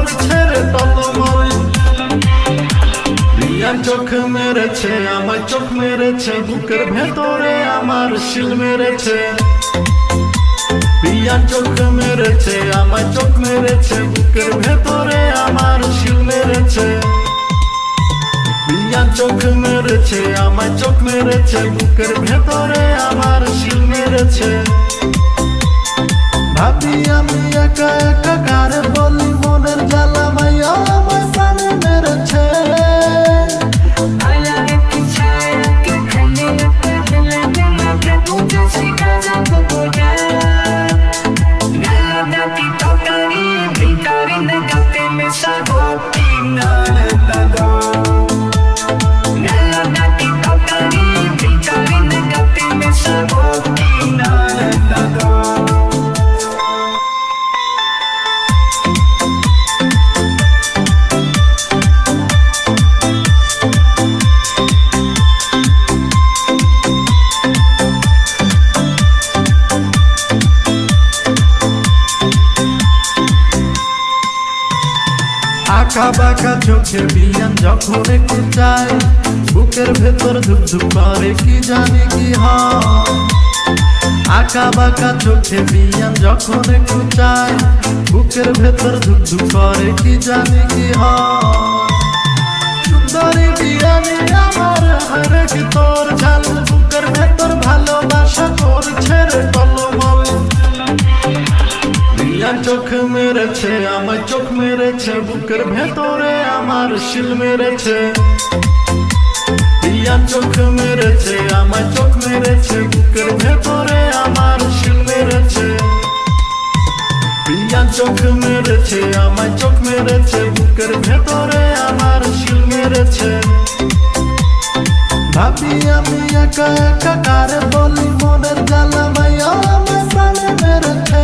করছে রে টলমল। পিয়ার চোখ মেরেছে আমায়, চোখ মেরেছে বুকের ভেতরে আমার শিল মেরেছে। পিয়ার চোখ মেরেছে আমায়, চোখ মেরেছে বুকের ভেতরে আমার শিল মেরেছে। পিয়ার চোখ মেরেছে আমায়, চোখ মেরেছে বুকের ভেতরে আমার শিল মেরেছে। ভাবি আমি একা একা কারে বলি মনের জ্বালা, মাইয়া আমার প্রাণে মেরেছে। আঁকা বাঁকা চোখে বিয়ান যখন একটু চাই, বুকের ভেতর ধুপ ধুপ করে কি জানি কি হয়। আঁকা বাঁকা চোখে বিয়ান যখন একটু চাই, বুকের ভেতর ধুপ ধুপ করে কি জানি কি হয়। সুন্দরী বিয়ানি আমার হারে কি তোর ঝাল, বুকের ভেতর ভালোবাসা করছে রে টলমল। পিয়ার চোখ মেরেছে আমায়, চোখ মেরেছে বুকের ভেতরে আমার শিল মেরেছে। পিয়ার চোখ মেরেছে আমায়, চোখ মেরেছে বুকের ভেতরে আমার শিল মেরেছে। পিয়ার চোখ মেরেছে আমায়, চোখ মেরেছে বুকের ভেতরে আমার শিল মেরেছে। ভাবি আমি একা একা কারে বলি মনের জ্বালা, মাইয়া আমার প্রাণে মেরেছে।